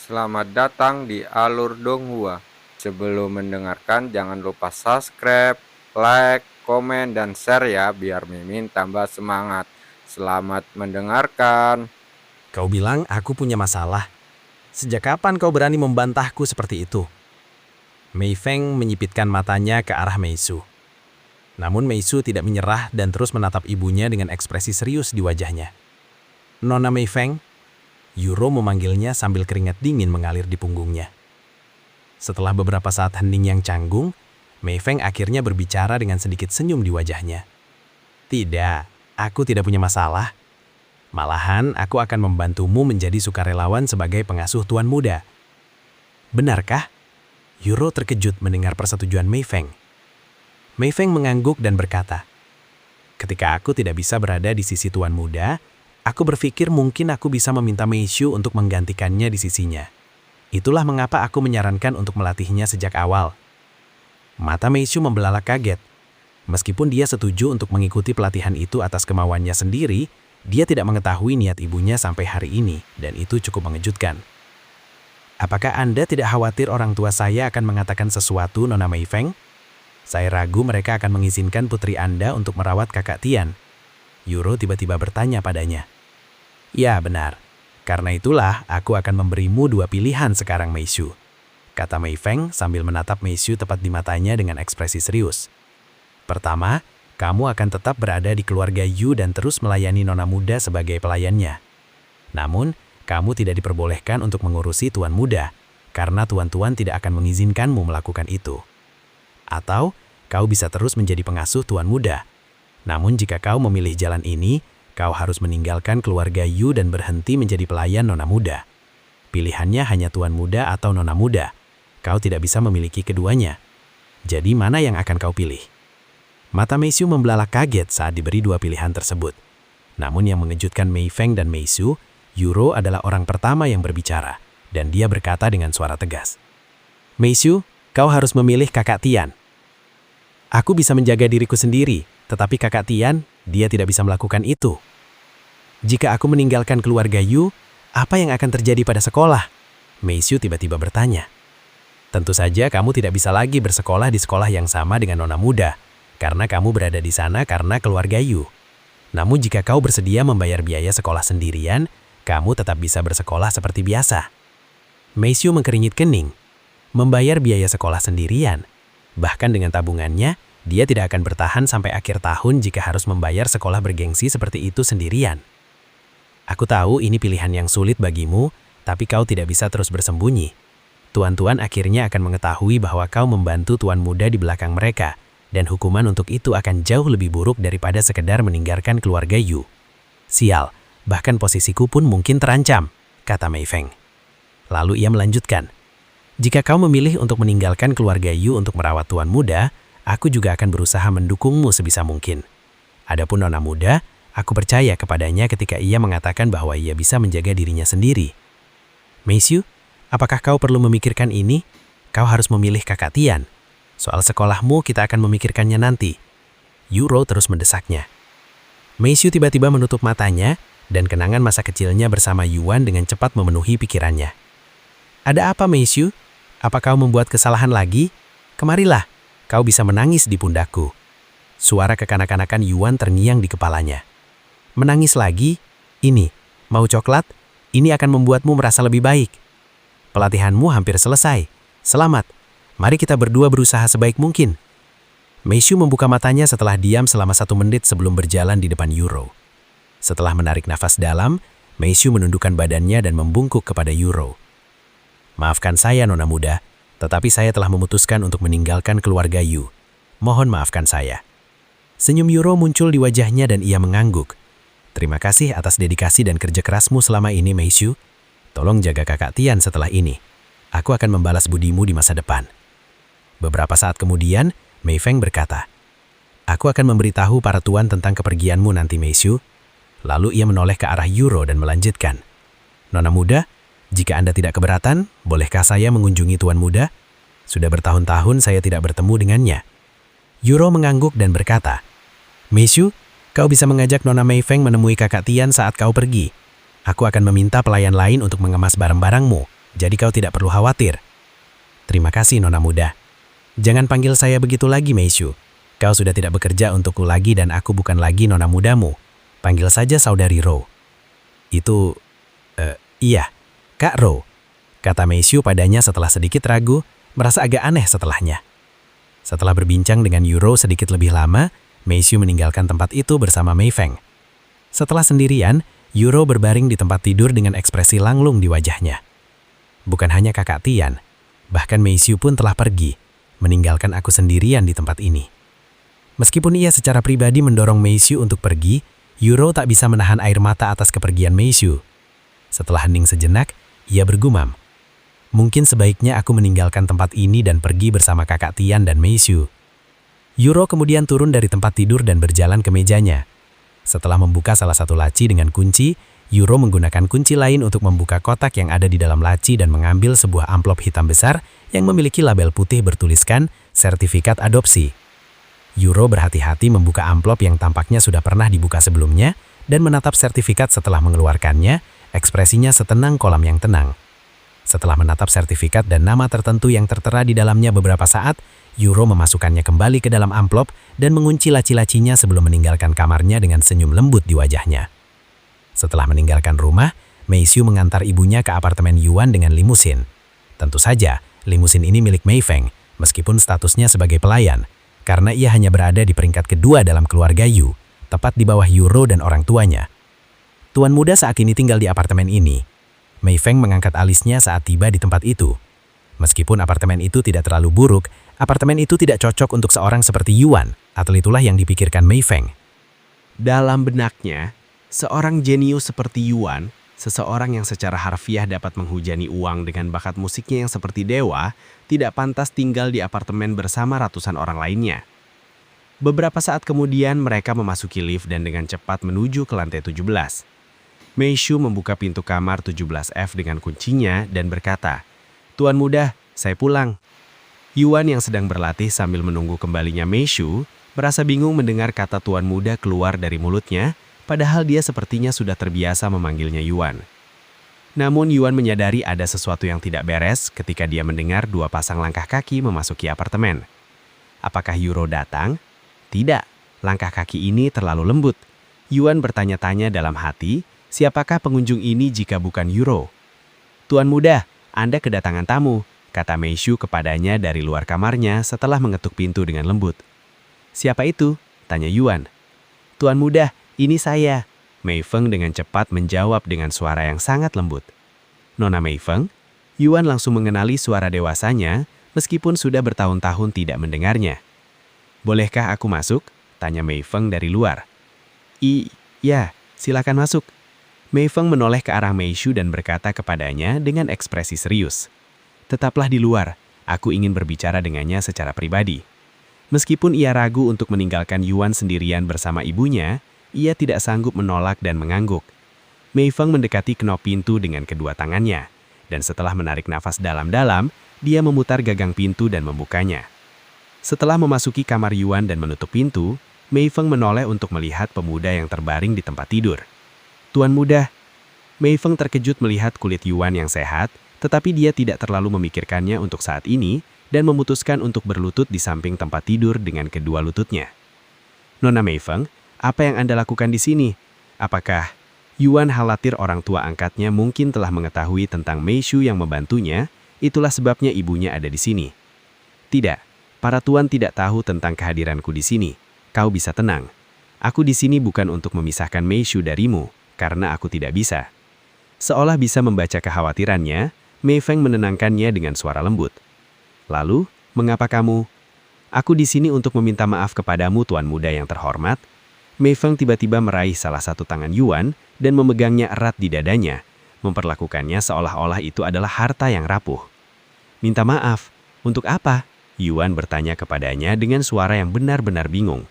selamat datang di Alur Donghua. Sebelum mendengarkan jangan lupa subscribe, like, komen, dan share ya biar Mimin tambah semangat. Selamat mendengarkan. Kau bilang aku punya masalah. Sejak kapan kau berani membantahku seperti itu? Mei Feng menyipitkan matanya ke arah Mei Su. Namun Mei Su tidak menyerah dan terus menatap ibunya dengan ekspresi serius di wajahnya. Nona Mei Feng, Yuro memanggilnya sambil keringat dingin mengalir di punggungnya. Setelah beberapa saat hening yang canggung, Mei Feng akhirnya berbicara dengan sedikit senyum di wajahnya. Tidak, aku tidak punya masalah. Malahan, aku akan membantumu menjadi sukarelawan sebagai pengasuh tuan muda. Benarkah? Yuro terkejut mendengar persetujuan Mei Feng. Mei Feng mengangguk dan berkata, ketika aku tidak bisa berada di sisi tuan muda, aku berpikir mungkin aku bisa meminta Mei Xu untuk menggantikannya di sisinya. Itulah mengapa aku menyarankan untuk melatihnya sejak awal. Mata Mei Xu membelalak kaget. Meskipun dia setuju untuk mengikuti pelatihan itu atas kemauannya sendiri, dia tidak mengetahui niat ibunya sampai hari ini, dan itu cukup mengejutkan. Apakah Anda tidak khawatir orang tua saya akan mengatakan sesuatu, Nona Mei Feng? Saya ragu mereka akan mengizinkan putri Anda untuk merawat kakak Tian. Yuro tiba-tiba bertanya padanya. Ya, benar. Karena itulah aku akan memberimu dua pilihan sekarang, Mei Xu, kata Mei Feng sambil menatap Mei Xu tepat di matanya dengan ekspresi serius. Pertama, kamu akan tetap berada di keluarga Yu dan terus melayani nona muda sebagai pelayannya. Namun, kamu tidak diperbolehkan untuk mengurusi tuan muda, karena tuan-tuan tidak akan mengizinkanmu melakukan itu. Atau, kau bisa terus menjadi pengasuh tuan muda. Namun jika kau memilih jalan ini, kau harus meninggalkan keluarga Yu dan berhenti menjadi pelayan nona muda. Pilihannya hanya tuan muda atau nona muda. Kau tidak bisa memiliki keduanya. Jadi mana yang akan kau pilih? Mata Mei Xu membelalak kaget saat diberi dua pilihan tersebut. Namun yang mengejutkan Mei Feng dan Mei Xu, Yuro adalah orang pertama yang berbicara, dan dia berkata dengan suara tegas. Mei Xu, kau harus memilih kakak Tian. Aku bisa menjaga diriku sendiri, tetapi kakak Tian, dia tidak bisa melakukan itu. Jika aku meninggalkan keluarga Yu, apa yang akan terjadi pada sekolah? Mei Xu tiba-tiba bertanya. Tentu saja kamu tidak bisa lagi bersekolah di sekolah yang sama dengan nona muda, karena kamu berada di sana karena keluarga Yu. Namun jika kau bersedia membayar biaya sekolah sendirian, kamu tetap bisa bersekolah seperti biasa. Mei Xu mengkeringit kening. Membayar biaya sekolah sendirian. Bahkan dengan tabungannya, dia tidak akan bertahan sampai akhir tahun jika harus membayar sekolah bergengsi seperti itu sendirian. Aku tahu ini pilihan yang sulit bagimu, tapi kau tidak bisa terus bersembunyi. Tuan-tuan akhirnya akan mengetahui bahwa kau membantu tuan muda di belakang mereka, dan hukuman untuk itu akan jauh lebih buruk daripada sekedar meninggalkan keluarga Yu. Sial, bahkan posisiku pun mungkin terancam, kata Mei Feng. Lalu ia melanjutkan, jika kau memilih untuk meninggalkan keluarga Yu untuk merawat tuan muda, aku juga akan berusaha mendukungmu sebisa mungkin. Adapun nona muda, aku percaya kepadanya ketika ia mengatakan bahwa ia bisa menjaga dirinya sendiri. Mei Xu, apakah kau perlu memikirkan ini? Kau harus memilih kakak Tian. Soal sekolahmu kita akan memikirkannya nanti. Yuro terus mendesaknya. Mei Xu tiba-tiba menutup matanya, dan kenangan masa kecilnya bersama Yuan dengan cepat memenuhi pikirannya. Ada apa, Mei Xu? Apa kau membuat kesalahan lagi? Kemarilah, kau bisa menangis di pundakku. Suara kekanak-kanakan Yuan terngiang di kepalanya. Menangis lagi? Ini, mau coklat? Ini akan membuatmu merasa lebih baik. Pelatihanmu hampir selesai. Selamat. Mari kita berdua berusaha sebaik mungkin. Mei Xu membuka matanya setelah diam selama 1 menit sebelum berjalan di depan Yuro. Setelah menarik nafas dalam, Mei Xu menundukkan badannya dan membungkuk kepada Yuro. Maafkan saya, nona muda, tetapi saya telah memutuskan untuk meninggalkan keluarga Yu. Mohon maafkan saya. Senyum Yuro muncul di wajahnya dan ia mengangguk. Terima kasih atas dedikasi dan kerja kerasmu selama ini, Mei Xu. Tolong jaga kakak Tian setelah ini. Aku akan membalas budimu di masa depan. Beberapa saat kemudian, Mei Feng berkata, aku akan memberitahu para tuan tentang kepergianmu nanti, Mei Xu. Lalu ia menoleh ke arah Yuro dan melanjutkan. Nona muda, jika Anda tidak keberatan, bolehkah saya mengunjungi tuan muda? Sudah bertahun-tahun saya tidak bertemu dengannya. Yuro mengangguk dan berkata, Mei Xu, kau bisa mengajak Nona Mei Feng menemui kakak Tian saat kau pergi. Aku akan meminta pelayan lain untuk mengemas barang-barangmu, jadi kau tidak perlu khawatir. Terima kasih, Nona muda. Jangan panggil saya begitu lagi, Meishu. Kau sudah tidak bekerja untukku lagi dan aku bukan lagi nona mudamu. Panggil saja saudari Ro. Itu, iya, Kak Ro, kata Meishu padanya setelah sedikit ragu, merasa agak aneh setelahnya. Setelah berbincang dengan Yuro sedikit lebih lama, Meishu meninggalkan tempat itu bersama Mei Feng. Setelah sendirian, Yuro berbaring di tempat tidur dengan ekspresi langlung di wajahnya. Bukan hanya kakak Tian, bahkan Meishu pun telah pergi, meninggalkan aku sendirian di tempat ini. Meskipun ia secara pribadi mendorong Meishu untuk pergi, Yuro tak bisa menahan air mata atas kepergian Meishu. Setelah hening sejenak, ia bergumam, mungkin sebaiknya aku meninggalkan tempat ini dan pergi bersama kakak Tian dan Meishu. Yuro kemudian turun dari tempat tidur dan berjalan ke mejanya. Setelah membuka salah satu laci dengan kunci, Yuro menggunakan kunci lain untuk membuka kotak yang ada di dalam laci dan mengambil sebuah amplop hitam besar yang memiliki label putih bertuliskan sertifikat adopsi. Yuro berhati-hati membuka amplop yang tampaknya sudah pernah dibuka sebelumnya dan menatap sertifikat setelah mengeluarkannya, ekspresinya setenang kolam yang tenang. Setelah menatap sertifikat dan nama tertentu yang tertera di dalamnya beberapa saat, Yuro memasukkannya kembali ke dalam amplop dan mengunci laci-lacinya sebelum meninggalkan kamarnya dengan senyum lembut di wajahnya. Setelah meninggalkan rumah, Meishu mengantar ibunya ke apartemen Yuan dengan limusin. Tentu saja, limusin ini milik Mei Feng, meskipun statusnya sebagai pelayan, karena ia hanya berada di peringkat kedua dalam keluarga Yu, tepat di bawah Yuro dan orang tuanya. Tuan muda saat ini tinggal di apartemen ini. Mei Feng mengangkat alisnya saat tiba di tempat itu. Meskipun apartemen itu tidak terlalu buruk, apartemen itu tidak cocok untuk seorang seperti Yuan, atau itulah yang dipikirkan Mei Feng. Dalam benaknya, seorang jenius seperti Yuan, seseorang yang secara harfiah dapat menghujani uang dengan bakat musiknya yang seperti dewa, tidak pantas tinggal di apartemen bersama ratusan orang lainnya. Beberapa saat kemudian mereka memasuki lift dan dengan cepat menuju ke lantai 17. Meishu membuka pintu kamar 17F dengan kuncinya dan berkata, "Tuan muda, saya pulang." Yuan yang sedang berlatih sambil menunggu kembalinya Meishu, merasa bingung mendengar kata tuan muda keluar dari mulutnya, padahal dia sepertinya sudah terbiasa memanggilnya Yuan. Namun Yuan menyadari ada sesuatu yang tidak beres ketika dia mendengar dua pasang langkah kaki memasuki apartemen. Apakah Yuro datang? Tidak, langkah kaki ini terlalu lembut. Yuan bertanya-tanya dalam hati, siapakah pengunjung ini jika bukan Yuro? "Tuan muda, Anda kedatangan tamu," kata Meishu kepadanya dari luar kamarnya setelah mengetuk pintu dengan lembut. "Siapa itu?" tanya Yuan. "Tuan muda, ini saya," Mei Feng dengan cepat menjawab dengan suara yang sangat lembut. "Nona Mei Feng?" Yuan langsung mengenali suara dewasanya meskipun sudah bertahun-tahun tidak mendengarnya. "Bolehkah aku masuk?" tanya Mei Feng dari luar. "Iya, silakan masuk." Mei Feng menoleh ke arah Meishu dan berkata kepadanya dengan ekspresi serius. "Tetaplah di luar, aku ingin berbicara dengannya secara pribadi." Meskipun ia ragu untuk meninggalkan Yuan sendirian bersama ibunya, ia tidak sanggup menolak dan mengangguk. Mei Feng mendekati knop pintu dengan kedua tangannya, dan setelah menarik nafas dalam-dalam, dia memutar gagang pintu dan membukanya. Setelah memasuki kamar Yuan dan menutup pintu, Mei Feng menoleh untuk melihat pemuda yang terbaring di tempat tidur. "Tuan muda." Mei Feng terkejut melihat kulit Yuan yang sehat, tetapi dia tidak terlalu memikirkannya untuk saat ini dan memutuskan untuk berlutut di samping tempat tidur dengan kedua lututnya. "Nona Mei Feng, apa yang Anda lakukan di sini? Apakah?" Yuan khawatir orang tua angkatnya mungkin telah mengetahui tentang Meishu yang membantunya, itulah sebabnya ibunya ada di sini. "Tidak, para tuan tidak tahu tentang kehadiranku di sini. Kau bisa tenang. Aku di sini bukan untuk memisahkan Meishu darimu, karena aku tidak bisa." Seolah bisa membaca kekhawatirannya, Mei Feng menenangkannya dengan suara lembut. "Lalu, mengapa kamu?" "Aku di sini untuk meminta maaf kepadamu, tuan muda yang terhormat." Mei Feng tiba-tiba meraih salah satu tangan Yuan dan memegangnya erat di dadanya, memperlakukannya seolah-olah itu adalah harta yang rapuh. "Minta maaf? Untuk apa?" Yuan bertanya kepadanya dengan suara yang benar-benar bingung.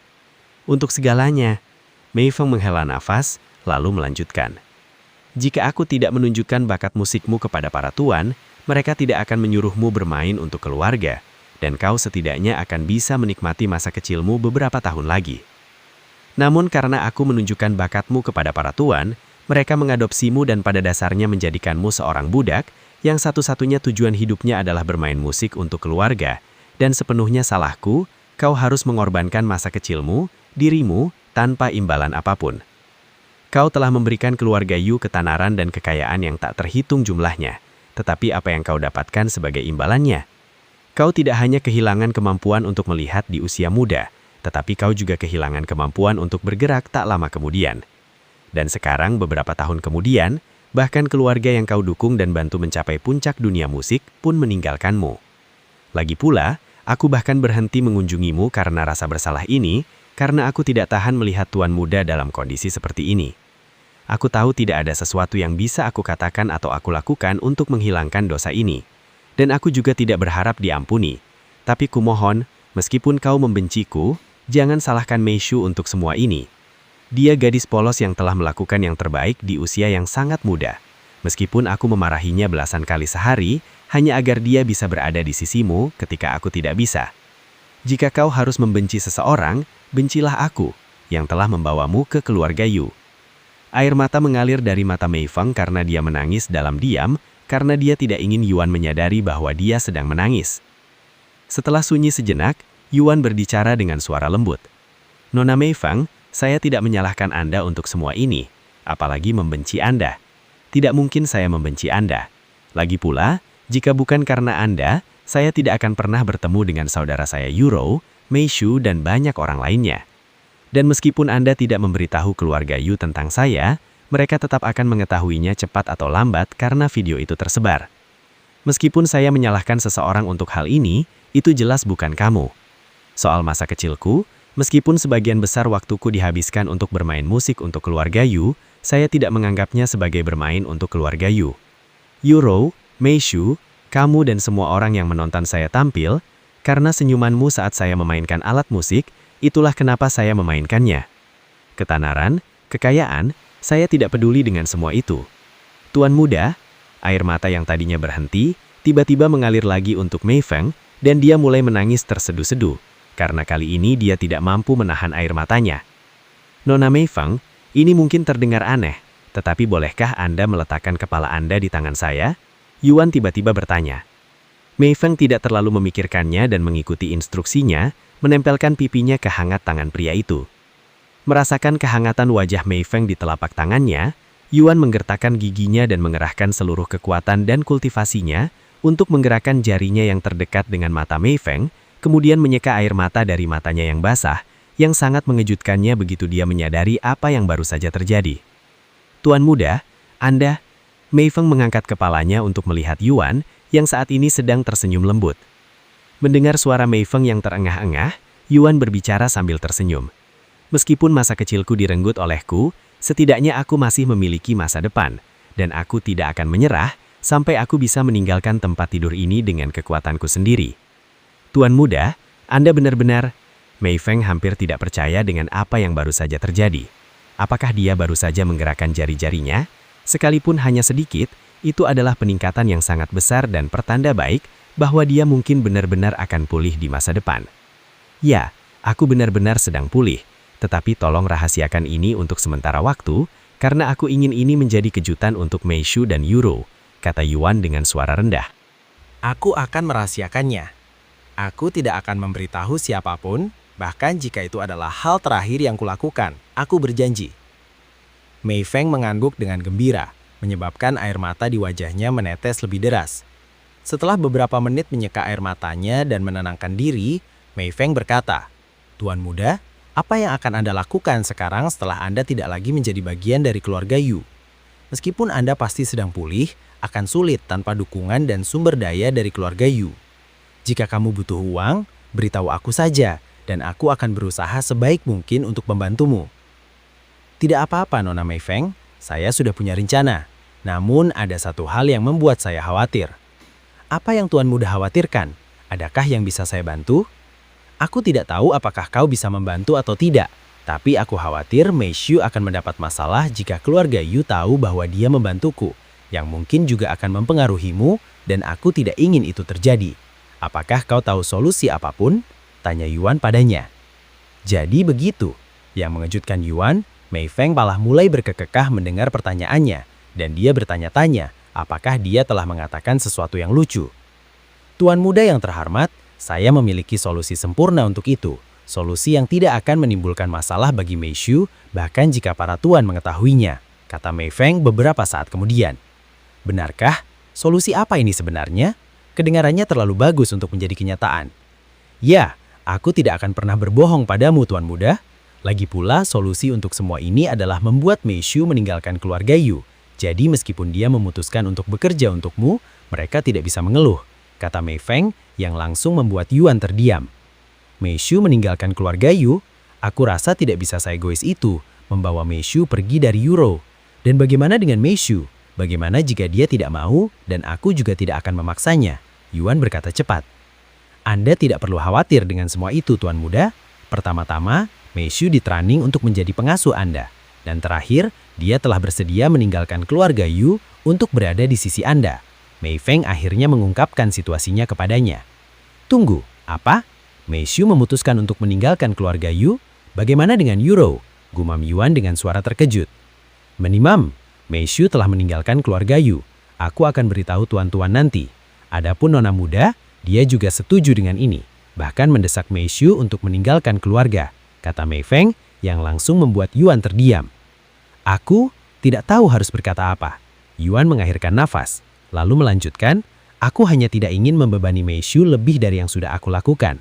"Untuk segalanya." Mei Feng menghela nafas, lalu melanjutkan. "Jika aku tidak menunjukkan bakat musikmu kepada para tuan, mereka tidak akan menyuruhmu bermain untuk keluarga, dan kau setidaknya akan bisa menikmati masa kecilmu beberapa tahun lagi. Namun karena aku menunjukkan bakatmu kepada para tuan, mereka mengadopsimu dan pada dasarnya menjadikanmu seorang budak, yang satu-satunya tujuan hidupnya adalah bermain musik untuk keluarga, dan sepenuhnya salahku, kau harus mengorbankan masa kecilmu, dirimu, tanpa imbalan apapun. Kau telah memberikan keluarga Yu ketanaran dan kekayaan yang tak terhitung jumlahnya, tetapi apa yang kau dapatkan sebagai imbalannya? Kau tidak hanya kehilangan kemampuan untuk melihat di usia muda, tetapi kau juga kehilangan kemampuan untuk bergerak tak lama kemudian. Dan sekarang beberapa tahun kemudian, bahkan keluarga yang kau dukung dan bantu mencapai puncak dunia musik pun meninggalkanmu. Lagi pula, aku bahkan berhenti mengunjungimu karena rasa bersalah ini, karena aku tidak tahan melihat tuan muda dalam kondisi seperti ini. Aku tahu tidak ada sesuatu yang bisa aku katakan atau aku lakukan untuk menghilangkan dosa ini. Dan aku juga tidak berharap diampuni. Tapi kumohon, meskipun kau membenciku, jangan salahkan Meishu untuk semua ini. Dia gadis polos yang telah melakukan yang terbaik di usia yang sangat muda. Meskipun aku memarahinya belasan kali sehari, hanya agar dia bisa berada di sisimu ketika aku tidak bisa. Jika kau harus membenci seseorang, bencilah aku, yang telah membawamu ke keluarga Yu. Air mata mengalir dari mata Mei Feng karena dia menangis dalam diam, karena dia tidak ingin Yuan menyadari bahwa dia sedang menangis. Setelah sunyi sejenak, Yuan berbicara dengan suara lembut. Nona Mei Feng, saya tidak menyalahkan Anda untuk semua ini, apalagi membenci Anda. Tidak mungkin saya membenci Anda. Lagi pula, jika bukan karena Anda, saya tidak akan pernah bertemu dengan saudara saya Yuro, Meishu, dan banyak orang lainnya. Dan meskipun Anda tidak memberitahu keluarga Yu tentang saya, mereka tetap akan mengetahuinya cepat atau lambat karena video itu tersebar. Meskipun saya menyalahkan seseorang untuk hal ini, itu jelas bukan kamu. Soal masa kecilku, meskipun sebagian besar waktuku dihabiskan untuk bermain musik untuk keluarga Yu, saya tidak menganggapnya sebagai bermain untuk keluarga Yu. Yuro, Meishu, kamu dan semua orang yang menonton saya tampil, karena senyumanmu saat saya memainkan alat musik, itulah kenapa saya memainkannya. Ketanaran, kekayaan, saya tidak peduli dengan semua itu. Tuan muda, air mata yang tadinya berhenti, tiba-tiba mengalir lagi untuk Mei Feng, dan dia mulai menangis terseduh-seduh, karena kali ini dia tidak mampu menahan air matanya. Nona Mei Feng, ini mungkin terdengar aneh, tetapi bolehkah Anda meletakkan kepala Anda di tangan saya? Yuan tiba-tiba bertanya. Mei Feng tidak terlalu memikirkannya dan mengikuti instruksinya, menempelkan pipinya ke hangat tangan pria itu. Merasakan kehangatan wajah Mei Feng di telapak tangannya, Yuan menggertakkan giginya dan mengerahkan seluruh kekuatan dan kultivasinya untuk menggerakkan jarinya yang terdekat dengan mata Mei Feng, kemudian menyeka air mata dari matanya yang basah, yang sangat mengejutkannya begitu dia menyadari apa yang baru saja terjadi. Tuan muda, Anda... Mei Feng mengangkat kepalanya untuk melihat Yuan, yang saat ini sedang tersenyum lembut. Mendengar suara Mei Feng yang terengah-engah, Yuan berbicara sambil tersenyum. Meskipun masa kecilku direnggut olehku, setidaknya aku masih memiliki masa depan, dan aku tidak akan menyerah sampai aku bisa meninggalkan tempat tidur ini dengan kekuatanku sendiri. Tuan muda, Anda benar-benar... Mei Feng hampir tidak percaya dengan apa yang baru saja terjadi. Apakah dia baru saja menggerakkan jari-jarinya? Sekalipun hanya sedikit, itu adalah peningkatan yang sangat besar dan pertanda baik bahwa dia mungkin benar-benar akan pulih di masa depan. Ya, aku benar-benar sedang pulih. Tetapi tolong rahasiakan ini untuk sementara waktu, karena aku ingin ini menjadi kejutan untuk Meishu dan Yuro, kata Yuan dengan suara rendah. Aku akan merahasiakannya. Aku tidak akan memberitahu siapapun, bahkan jika itu adalah hal terakhir yang kulakukan. Aku berjanji. Mei Feng mengangguk dengan gembira, menyebabkan air mata di wajahnya menetes lebih deras. Setelah beberapa menit menyeka air matanya dan menenangkan diri, Mei Feng berkata, Tuan muda, apa yang akan Anda lakukan sekarang setelah Anda tidak lagi menjadi bagian dari keluarga Yu? Meskipun Anda pasti sedang pulih, akan sulit tanpa dukungan dan sumber daya dari keluarga Yu. Jika kamu butuh uang, beritahu aku saja, dan aku akan berusaha sebaik mungkin untuk membantumu. Tidak apa-apa, Nona Mei Feng, saya sudah punya rencana. Namun ada satu hal yang membuat saya khawatir. Apa yang Tuan muda khawatirkan? Adakah yang bisa saya bantu? Aku tidak tahu apakah kau bisa membantu atau tidak, tapi aku khawatir Meishu akan mendapat masalah jika keluarga Yu tahu bahwa dia membantuku, yang mungkin juga akan mempengaruhimu, dan aku tidak ingin itu terjadi. Apakah kau tahu solusi apapun? Tanya Yuan padanya. Jadi begitu. Yang mengejutkan Yuan, Mei Feng malah mulai berkekeh mendengar pertanyaannya, dan dia bertanya-tanya, apakah dia telah mengatakan sesuatu yang lucu. Tuan muda yang terhormat, saya memiliki solusi sempurna untuk itu. Solusi yang tidak akan menimbulkan masalah bagi Mei Shu, bahkan jika para tuan mengetahuinya, kata Mei Feng beberapa saat kemudian. Benarkah? Solusi apa ini sebenarnya? Kedengarannya terlalu bagus untuk menjadi kenyataan. Ya, aku tidak akan pernah berbohong padamu, Tuan Muda. Lagi pula, solusi untuk semua ini adalah membuat Mei Shu meninggalkan keluarga Yu. Jadi meskipun dia memutuskan untuk bekerja untukmu, mereka tidak bisa mengeluh, kata Mei Feng yang langsung membuat Yuan terdiam. Mei Shu meninggalkan keluarga Yu? Aku rasa tidak bisa seegois itu, membawa Mei Shu pergi dari Euro. Dan bagaimana dengan Mei Shu? Bagaimana jika dia tidak mau dan aku juga tidak akan memaksanya? Yuan berkata cepat. Anda tidak perlu khawatir dengan semua itu, Tuan Muda. Pertama-tama, Mei Shu ditraining untuk menjadi pengasuh Anda. Dan terakhir, dia telah bersedia meninggalkan keluarga Yu untuk berada di sisi Anda. Mei Feng akhirnya mengungkapkan situasinya kepadanya. Tunggu, apa? Mei Shu memutuskan untuk meninggalkan keluarga Yu? Bagaimana dengan Euro? Gumam Yuan dengan suara terkejut. Menimam, Mei Shu telah meninggalkan keluarga Yu. Aku akan beritahu tuan-tuan nanti. Adapun nona muda, dia juga setuju dengan ini. Bahkan mendesak Mei Shu untuk meninggalkan keluarga, kata Mei Feng yang langsung membuat Yuan terdiam. Aku tidak tahu harus berkata apa. Yuan mengakhirkan nafas, lalu melanjutkan, aku hanya tidak ingin membebani Mei Shu lebih dari yang sudah aku lakukan.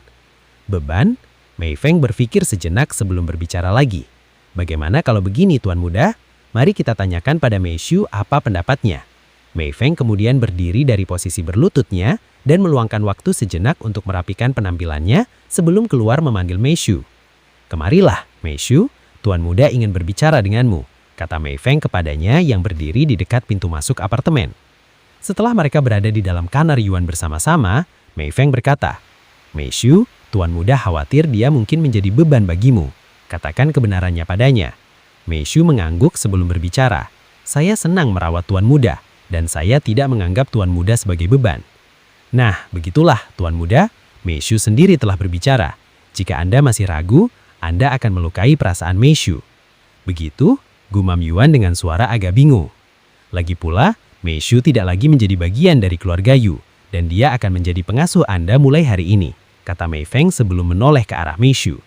Beban? Mei Feng berpikir sejenak sebelum berbicara lagi. Bagaimana kalau begini, Tuan Muda? Mari kita tanyakan pada Mei Shu apa pendapatnya. Mei Feng kemudian berdiri dari posisi berlututnya dan meluangkan waktu sejenak untuk merapikan penampilannya sebelum keluar memanggil Mei Shu. Kemarilah, Mei Shu, Tuan Muda ingin berbicara denganmu, kata Mei Feng kepadanya yang berdiri di dekat pintu masuk apartemen. Setelah mereka berada di dalam kamar Yuan bersama-sama, Mei Feng berkata, Mei Shu, Tuan Muda khawatir dia mungkin menjadi beban bagimu. Katakan kebenarannya padanya. Mei Shu mengangguk sebelum berbicara. Saya senang merawat Tuan Muda. Dan saya tidak menganggap Tuan Muda sebagai beban. Nah, begitulah Tuan Muda, Mei Shu sendiri telah berbicara. Jika Anda masih ragu, Anda akan melukai perasaan Mei Shu. Begitu, gumam Yuan dengan suara agak bingung. Lagi pula, Mei Shu tidak lagi menjadi bagian dari keluarga Yu, dan dia akan menjadi pengasuh Anda mulai hari ini, kata Mei Feng sebelum menoleh ke arah Mei Shu.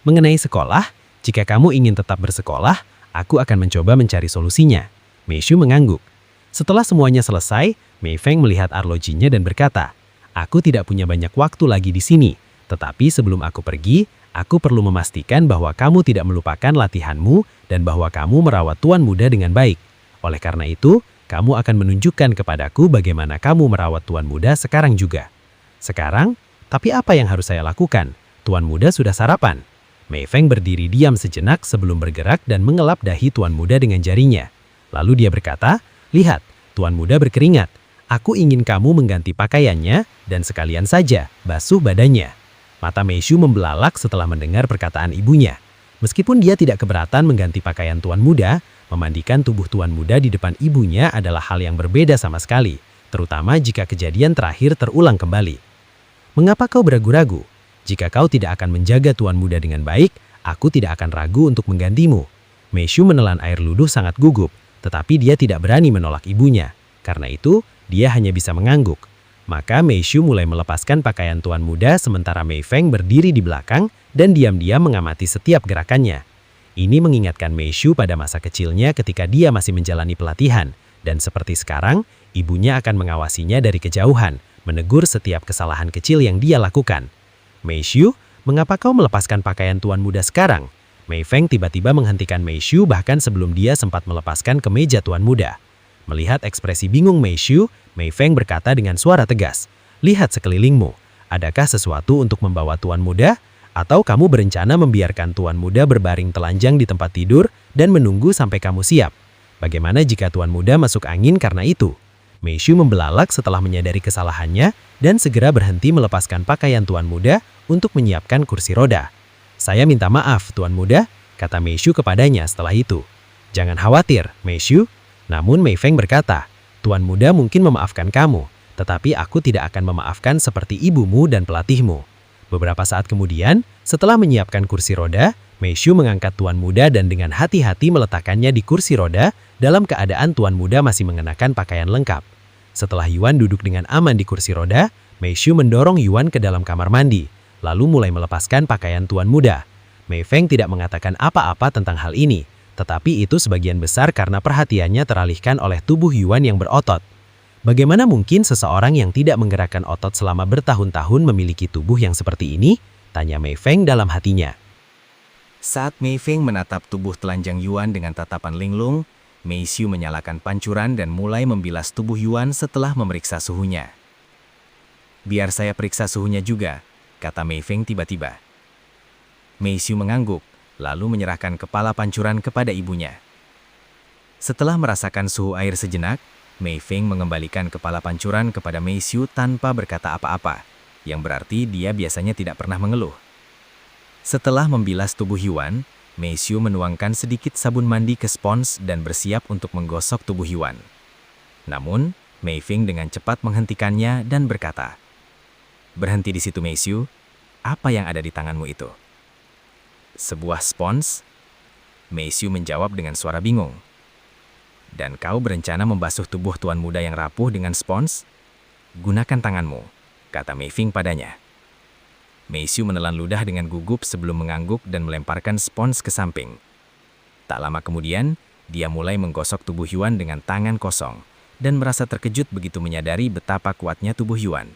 Mengenai sekolah, jika kamu ingin tetap bersekolah, aku akan mencoba mencari solusinya. Mei Shu mengangguk. Setelah semuanya selesai, Mei Feng melihat arlojinya dan berkata, aku tidak punya banyak waktu lagi di sini, tetapi sebelum aku pergi, aku perlu memastikan bahwa kamu tidak melupakan latihanmu dan bahwa kamu merawat Tuan Muda dengan baik. Oleh karena itu, kamu akan menunjukkan kepadaku bagaimana kamu merawat Tuan Muda sekarang juga. Sekarang, tapi apa yang harus saya lakukan? Tuan Muda sudah sarapan. Mei Feng berdiri diam sejenak sebelum bergerak dan mengelap dahi Tuan Muda dengan jarinya. Lalu dia berkata, lihat, Tuan Muda berkeringat. Aku ingin kamu mengganti pakaiannya dan sekalian saja basuh badannya. Mata Mei Shu membelalak setelah mendengar perkataan ibunya. Meskipun dia tidak keberatan mengganti pakaian Tuan Muda, memandikan tubuh Tuan Muda di depan ibunya adalah hal yang berbeda sama sekali, terutama jika kejadian terakhir terulang kembali. Mengapa kau beragu-ragu? Jika kau tidak akan menjaga Tuan Muda dengan baik, aku tidak akan ragu untuk menggantimu. Mei Shu menelan air luduh sangat gugup, tetapi dia tidak berani menolak ibunya. Karena itu, dia hanya bisa mengangguk. Maka Mei Shu mulai melepaskan pakaian Tuan Muda sementara Mei Feng berdiri di belakang dan diam-diam mengamati setiap gerakannya. Ini mengingatkan Mei Shu pada masa kecilnya ketika dia masih menjalani pelatihan. Dan seperti sekarang, ibunya akan mengawasinya dari kejauhan, menegur setiap kesalahan kecil yang dia lakukan. Mei Shu, mengapa kau melepaskan pakaian Tuan Muda sekarang? Mei Feng tiba-tiba menghentikan Mei Shu bahkan sebelum dia sempat melepaskan kemeja Tuan Muda. Melihat ekspresi bingung Mei Shu, Mei Feng berkata dengan suara tegas, lihat sekelilingmu, adakah sesuatu untuk membawa Tuan Muda? Atau kamu berencana membiarkan Tuan Muda berbaring telanjang di tempat tidur dan menunggu sampai kamu siap? Bagaimana jika Tuan Muda masuk angin karena itu? Mei Shu membelalak setelah menyadari kesalahannya dan segera berhenti melepaskan pakaian Tuan Muda untuk menyiapkan kursi roda. Saya minta maaf, Tuan Muda, kata Mei Shu kepadanya setelah itu. Jangan khawatir, Mei Shu. Namun Mei Feng berkata, Tuan Muda mungkin memaafkan kamu, tetapi aku tidak akan memaafkan seperti ibumu dan pelatihmu. Beberapa saat kemudian, setelah menyiapkan kursi roda, Mei Shu mengangkat Tuan Muda dan dengan hati-hati meletakkannya di kursi roda dalam keadaan tuan muda masih mengenakan pakaian lengkap. Setelah Yuan duduk dengan aman di kursi roda, Mei Xu mendorong Yuan ke dalam kamar mandi, lalu mulai melepaskan pakaian tuan muda. Mei Feng tidak mengatakan apa-apa tentang hal ini, tetapi itu sebagian besar karena perhatiannya teralihkan oleh tubuh Yuan yang berotot. Bagaimana mungkin seseorang yang tidak menggerakkan otot selama bertahun-tahun memiliki tubuh yang seperti ini? Tanya Mei Feng dalam hatinya. Saat Mei Feng menatap tubuh telanjang Yuan dengan tatapan linglung, Mei Xu menyalakan pancuran dan mulai membilas tubuh Yuan setelah memeriksa suhunya. "Biar saya periksa suhunya juga," kata Mei Feng tiba-tiba. Mei Xu mengangguk, lalu menyerahkan kepala pancuran kepada ibunya. Setelah merasakan suhu air sejenak, Mei Feng mengembalikan kepala pancuran kepada Mei Xu tanpa berkata apa-apa, yang berarti dia biasanya tidak pernah mengeluh. Setelah membilas tubuh Yuan, Mei Xu menuangkan sedikit sabun mandi ke spons dan bersiap untuk menggosok tubuh Yuan. Namun, Mei Feng dengan cepat menghentikannya dan berkata, "Berhenti di situ, Mei Xu. Apa yang ada di tanganmu itu?" "Sebuah spons?" Mei Xu menjawab dengan suara bingung. "Dan kau berencana membasuh tubuh tuan muda yang rapuh dengan spons? Gunakan tanganmu," kata Mei Feng padanya. Mei Xu menelan ludah dengan gugup sebelum mengangguk dan melemparkan spons ke samping. Tak lama kemudian, dia mulai menggosok tubuh Yuan dengan tangan kosong dan merasa terkejut begitu menyadari betapa kuatnya tubuh Yuan.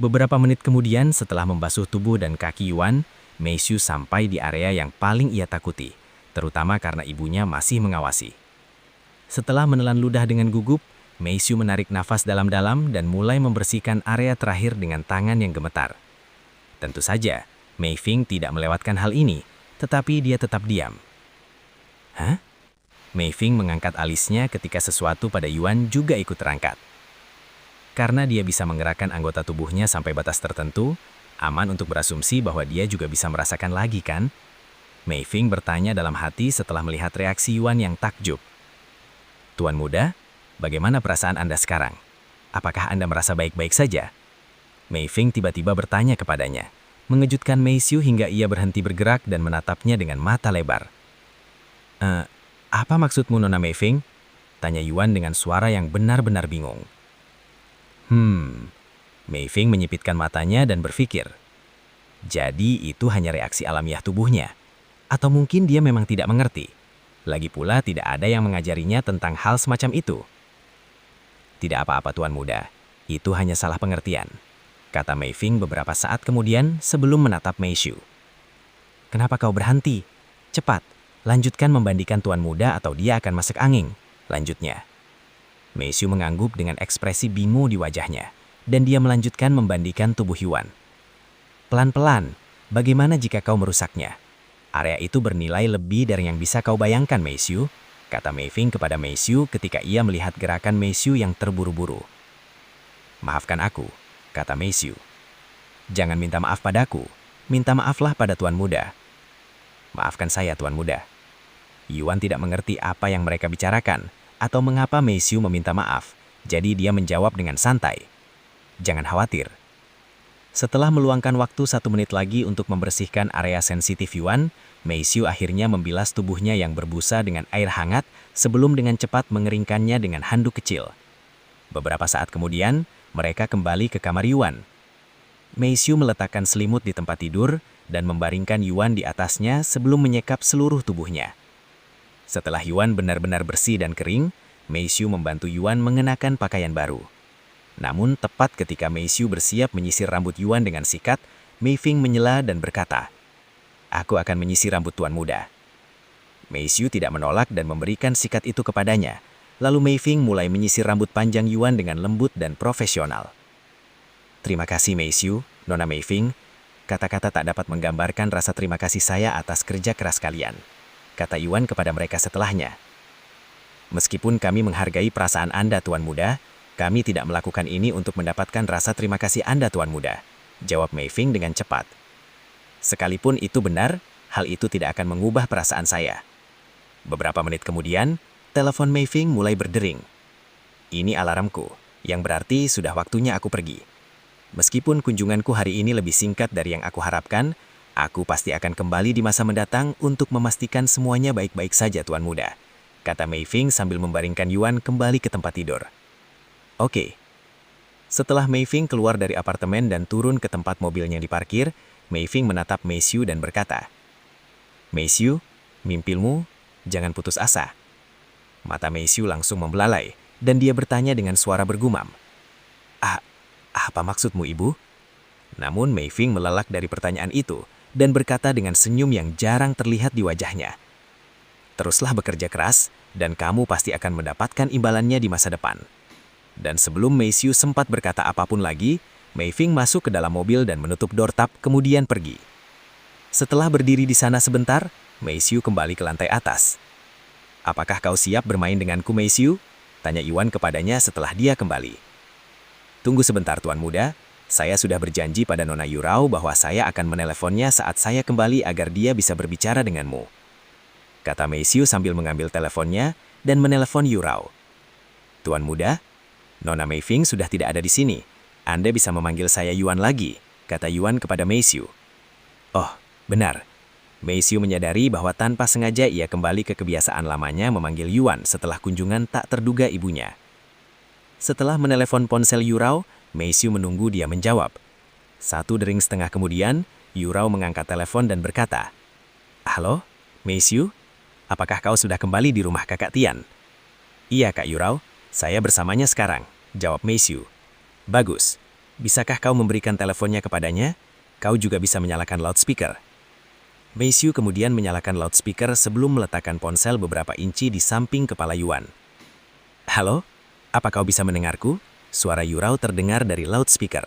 Beberapa menit kemudian setelah membasuh tubuh dan kaki Yuan, Mei Xu sampai di area yang paling ia takuti, terutama karena ibunya masih mengawasi. Setelah menelan ludah dengan gugup, Mei Xu menarik nafas dalam-dalam dan mulai membersihkan area terakhir dengan tangan yang gemetar. Tentu saja, Mei Feng tidak melewatkan hal ini, tetapi dia tetap diam. "Hah?" Mei Feng mengangkat alisnya ketika sesuatu pada Yuan juga ikut terangkat. Karena dia bisa menggerakkan anggota tubuhnya sampai batas tertentu, aman untuk berasumsi bahwa dia juga bisa merasakan lagi, kan? Mei Feng bertanya dalam hati setelah melihat reaksi Yuan yang takjub. "Tuan muda, bagaimana perasaan Anda sekarang? Apakah Anda merasa baik-baik saja?" Mei Feng tiba-tiba bertanya kepadanya, mengejutkan Mei Xu hingga ia berhenti bergerak dan menatapnya dengan mata lebar. Apa maksudmu, Nona Mei Feng?" tanya Yuan dengan suara yang benar-benar bingung. Mei Feng menyipitkan matanya dan berpikir. Jadi itu hanya reaksi alamiah tubuhnya. Atau mungkin dia memang tidak mengerti. Lagi pula tidak ada yang mengajarinya tentang hal semacam itu. "Tidak apa-apa, Tuan Muda. Itu hanya salah pengertian," kata Mei Feng beberapa saat kemudian sebelum menatap Mei Xu. "Kenapa kau berhenti? Cepat, lanjutkan membandingkan Tuan Muda atau dia akan masuk angin," lanjutnya. Mei Xu mengangguk dengan ekspresi bingung di wajahnya, dan dia melanjutkan membandingkan tubuh Yuan. "Pelan-pelan, bagaimana jika kau merusaknya? Area itu bernilai lebih dari yang bisa kau bayangkan, Mei Xu," kata Mei Feng kepada Mei Xu ketika ia melihat gerakan Mei Xu yang terburu-buru. "Maafkan aku," kata Mei Xu. "Jangan minta maaf padaku, minta maaflah pada Tuan Muda." "Maafkan saya, Tuan Muda." Yuan tidak mengerti apa yang mereka bicarakan, atau mengapa Mei Xu meminta maaf, jadi dia menjawab dengan santai. "Jangan khawatir." Setelah meluangkan waktu 1 menit lagi untuk membersihkan area sensitif Yuan, Mei Xu akhirnya membilas tubuhnya yang berbusa dengan air hangat sebelum dengan cepat mengeringkannya dengan handuk kecil. Beberapa saat kemudian, mereka kembali ke kamar Yuan. Mei Xu meletakkan selimut di tempat tidur dan membaringkan Yuan di atasnya sebelum menyekap seluruh tubuhnya. Setelah Yuan benar-benar bersih dan kering, Mei Xu membantu Yuan mengenakan pakaian baru. Namun tepat ketika Mei Xu bersiap menyisir rambut Yuan dengan sikat, Mei Feng menyela dan berkata, "Aku akan menyisir rambut Tuan Muda." Mei Xu tidak menolak dan memberikan sikat itu kepadanya. Lalu Mei Feng mulai menyisir rambut panjang Yuan dengan lembut dan profesional. "Terima kasih Mei Xu, Nona Mei Feng. Kata-kata tak dapat menggambarkan rasa terima kasih saya atas kerja keras kalian," kata Yuan kepada mereka setelahnya. "Meskipun kami menghargai perasaan Anda, Tuan Muda, kami tidak melakukan ini untuk mendapatkan rasa terima kasih Anda, Tuan Muda," jawab Mei Feng dengan cepat. "Sekalipun itu benar, hal itu tidak akan mengubah perasaan saya." Beberapa menit kemudian, telepon Mei Feng mulai berdering. "Ini alarmku, yang berarti sudah waktunya aku pergi. Meskipun kunjunganku hari ini lebih singkat dari yang aku harapkan, aku pasti akan kembali di masa mendatang untuk memastikan semuanya baik-baik saja, Tuan Muda. kata Mei Feng sambil membaringkan Yuan kembali ke tempat tidur. Oke. Setelah Mei Feng keluar dari apartemen dan turun ke tempat mobilnya diparkir, Mei Feng menatap Mei Xiu dan berkata, "Mei Xiu, mimpimu, jangan putus asa." Mata Mei Xiu langsung membelalai, dan dia bertanya dengan suara bergumam. Apa maksudmu, Ibu?" Namun Mei Feng melelak dari pertanyaan itu, dan berkata dengan senyum yang jarang terlihat di wajahnya. "Teruslah bekerja keras, dan kamu pasti akan mendapatkan imbalannya di masa depan." Dan sebelum Mei Xiu sempat berkata apapun lagi, Mei Feng masuk ke dalam mobil dan menutup doortap kemudian pergi. Setelah berdiri di sana sebentar, Mei Xiu kembali ke lantai atas. "Apakah kau siap bermain denganku, Mei Xiu?" tanya Yuan kepadanya setelah dia kembali. "Tunggu sebentar, Tuan Muda. Saya sudah berjanji pada Nona Yurao bahwa saya akan meneleponnya saat saya kembali agar dia bisa berbicara denganmu," kata Mei Xiu sambil mengambil teleponnya dan menelepon Yurao. "Tuan Muda, Nona Mei Feng sudah tidak ada di sini. Anda bisa memanggil saya Yuan lagi," kata Yuan kepada Mei Xiu. Oh, benar. Mei Xiu menyadari bahwa tanpa sengaja ia kembali ke kebiasaan lamanya memanggil Yuan setelah kunjungan tak terduga ibunya. Setelah menelepon ponsel Yurao, Mei Xiu menunggu dia menjawab. 1 dering setengah kemudian, Yurao mengangkat telepon dan berkata, "Halo, Mei Xiu? Apakah kau sudah kembali di rumah Kakak Tian?" "Iya, Kak Yurao. Saya bersamanya sekarang," jawab Mei Xiu. "Bagus. Bisakah kau memberikan teleponnya kepadanya? Kau juga bisa menyalakan loudspeaker." Mei Xiu kemudian menyalakan loudspeaker sebelum meletakkan ponsel beberapa inci di samping kepala Yuan. "Halo, apa kau bisa mendengarku?" Suara Yurao terdengar dari loudspeaker.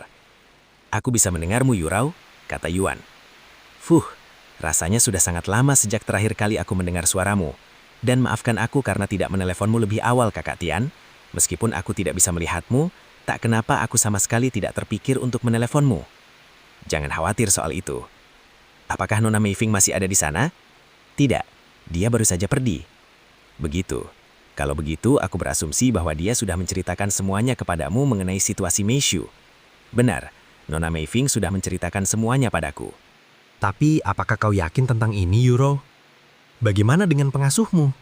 "Aku bisa mendengarmu, Yurao," kata Yuan. Rasanya sudah sangat lama sejak terakhir kali aku mendengar suaramu. Dan maafkan aku karena tidak meneleponmu lebih awal, Kakak Tian. Meskipun aku tidak bisa melihatmu, tak kenapa aku sama sekali tidak terpikir untuk meneleponmu. Jangan khawatir soal itu. Apakah Nona Mei Feng masih ada di sana? Tidak, dia baru saja pergi. Begitu. Kalau begitu, aku berasumsi bahwa dia sudah menceritakan semuanya kepadamu mengenai situasi Mei Xiu. Benar, Nona Mei Feng sudah menceritakan semuanya padaku. Tapi apakah kau yakin tentang ini, Yuro? Bagaimana dengan pengasuhmu?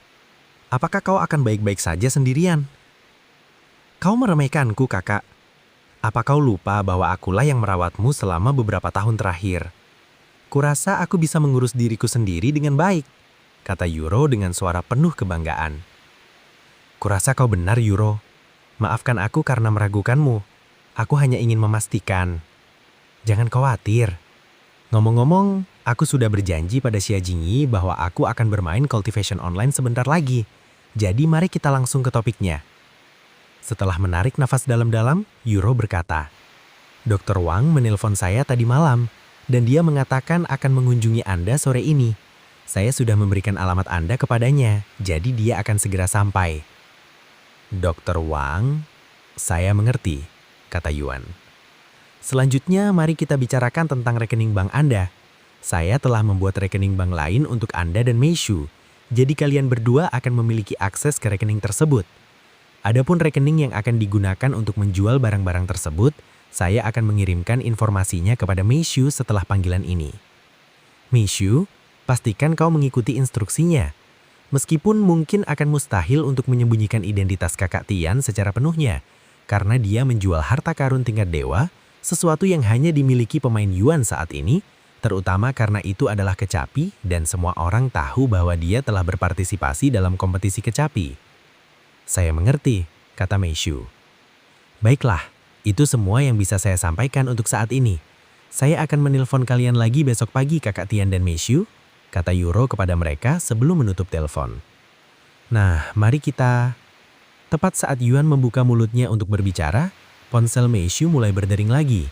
Apakah kau akan baik-baik saja sendirian? Kau meremehkanku, kakak. Apa kau lupa bahwa akulah yang merawatmu selama beberapa tahun terakhir? Kurasa aku bisa mengurus diriku sendiri dengan baik, kata Yuro dengan suara penuh kebanggaan. Kurasa kau benar, Yuro. Maafkan aku karena meragukanmu. Aku hanya ingin memastikan. Jangan khawatir. Ngomong-ngomong, aku sudah berjanji pada Xia Jingyi bahwa aku akan bermain cultivation online sebentar lagi. Jadi mari kita langsung ke topiknya. Setelah menarik nafas dalam-dalam, Yuro berkata, "Dr. Wang menelpon saya tadi malam, dan dia mengatakan akan mengunjungi Anda sore ini. Saya sudah memberikan alamat Anda kepadanya, jadi dia akan segera sampai." "Dr. Wang, saya mengerti," kata Yuan. "Selanjutnya mari kita bicarakan tentang rekening bank Anda. Saya telah membuat rekening bank lain untuk Anda dan Mei Xiu, jadi kalian berdua akan memiliki akses ke rekening tersebut. Adapun rekening yang akan digunakan untuk menjual barang-barang tersebut, saya akan mengirimkan informasinya kepada Mei Xiu setelah panggilan ini. Mei Xiu, pastikan kau mengikuti instruksinya. Meskipun mungkin akan mustahil untuk menyembunyikan identitas Kakak Tian secara penuhnya, karena dia menjual harta karun tingkat dewa, sesuatu yang hanya dimiliki pemain Yuan saat ini, terutama karena itu adalah kecapi dan semua orang tahu bahwa dia telah berpartisipasi dalam kompetisi kecapi." "Saya mengerti," kata Mei Xiu. "Baiklah, itu semua yang bisa saya sampaikan untuk saat ini. Saya akan menelpon kalian lagi besok pagi, Kakak Tian dan Mei Xiu," kata Yuro kepada mereka sebelum menutup telepon. Nah, mari kita... Tepat saat Yuan membuka mulutnya untuk berbicara, ponsel Mei Xiu mulai berdering lagi.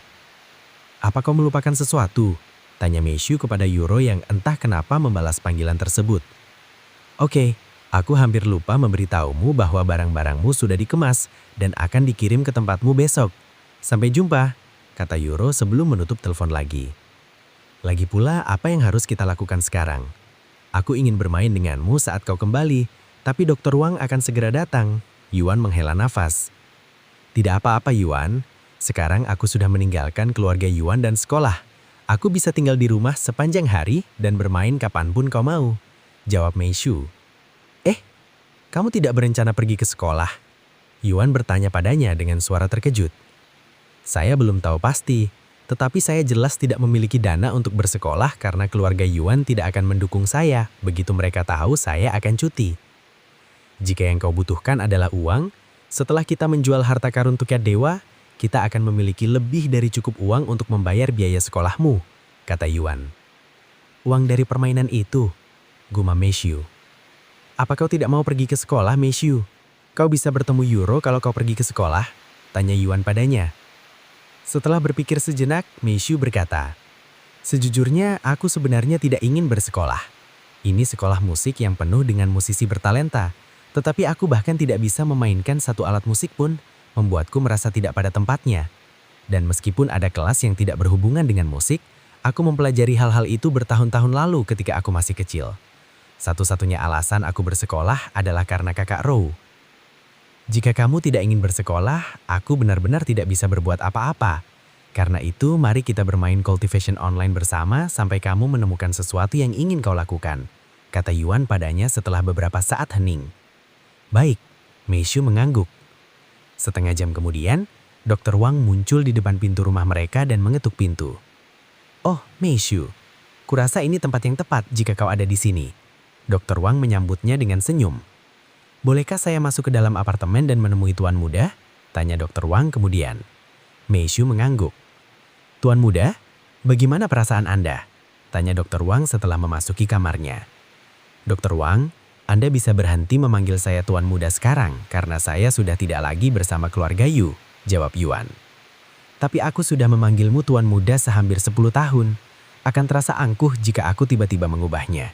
"Apa kau melupakan sesuatu?" tanya Mei Xiu kepada Yuro yang entah kenapa membalas panggilan tersebut. "Oke. Aku hampir lupa memberitahumu bahwa barang-barangmu sudah dikemas dan akan dikirim ke tempatmu besok. Sampai jumpa," kata Yuro sebelum menutup telepon lagi. "Lagi pula, apa yang harus kita lakukan sekarang? Aku ingin bermain denganmu saat kau kembali, tapi Dr. Wang akan segera datang." Yuan menghela nafas. "Tidak apa-apa, Yuan. Sekarang aku sudah meninggalkan keluarga Yuan dan sekolah. Aku bisa tinggal di rumah sepanjang hari dan bermain kapanpun kau mau," jawab Mei Xiu. kamu tidak berencana pergi ke sekolah? Yuan bertanya padanya dengan suara terkejut. Saya belum tahu pasti, tetapi saya jelas tidak memiliki dana untuk bersekolah karena keluarga Yuan tidak akan mendukung saya begitu mereka tahu saya akan cuti. Jika yang kau butuhkan adalah uang, setelah kita menjual harta karun Tukya Dewa, kita akan memiliki lebih dari cukup uang untuk membayar biaya sekolahmu, kata Yuan. Uang dari permainan itu, gumam Meishu. Apa kau tidak mau pergi ke sekolah, Meishu? Kau bisa bertemu Euro kalau kau pergi ke sekolah? Tanya Yuan padanya. Setelah berpikir sejenak, Meishu berkata, sejujurnya aku sebenarnya tidak ingin bersekolah. Ini sekolah musik yang penuh dengan musisi bertalenta, tetapi aku bahkan tidak bisa memainkan satu alat musik pun, membuatku merasa tidak pada tempatnya. Dan meskipun ada kelas yang tidak berhubungan dengan musik, aku mempelajari hal-hal itu bertahun-tahun lalu ketika aku masih kecil. Satu-satunya alasan aku bersekolah adalah karena kakak Rou. Jika kamu tidak ingin bersekolah, aku benar-benar tidak bisa berbuat apa-apa. Karena itu, mari kita bermain cultivation online bersama sampai kamu menemukan sesuatu yang ingin kau lakukan, kata Yuan padanya setelah beberapa saat hening. Baik, Meishu mengangguk. Setengah jam kemudian, Dr. Wang muncul di depan pintu rumah mereka dan mengetuk pintu. Oh, Meishu, kurasa ini tempat yang tepat jika kau ada di sini. Dr. Wang menyambutnya dengan senyum. Bolehkah saya masuk ke dalam apartemen dan menemui Tuan Muda? Tanya Dr. Wang kemudian. Meishu mengangguk. Tuan Muda, bagaimana perasaan Anda? Tanya Dr. Wang setelah memasuki kamarnya. Dr. Wang, Anda bisa berhenti memanggil saya Tuan Muda sekarang karena saya sudah tidak lagi bersama keluarga Yu, jawab Yuan. Tapi aku sudah memanggilmu Tuan Muda sehampir 10 tahun. Akan terasa angkuh jika aku tiba-tiba mengubahnya.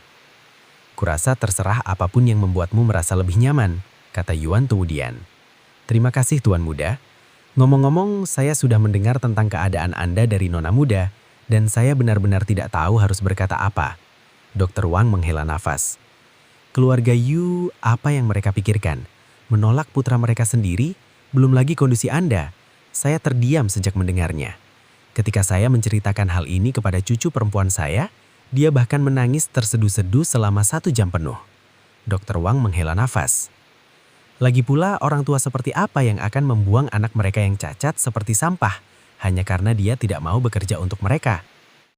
Kurasa terserah apapun yang membuatmu merasa lebih nyaman, kata Yuan kemudian. Terima kasih Tuan Muda. Ngomong-ngomong, saya sudah mendengar tentang keadaan Anda dari Nona Muda, dan saya benar-benar tidak tahu harus berkata apa. Dr. Wang menghela nafas. Keluarga Yu, apa yang mereka pikirkan? Menolak putra mereka sendiri? Belum lagi kondisi Anda. Saya terdiam sejak mendengarnya. Ketika saya menceritakan hal ini kepada cucu perempuan saya, dia bahkan menangis terseduh-seduh selama 1 jam penuh. Dr. Wang menghela nafas. Lagi pula orang tua seperti apa yang akan membuang anak mereka yang cacat seperti sampah hanya karena dia tidak mau bekerja untuk mereka?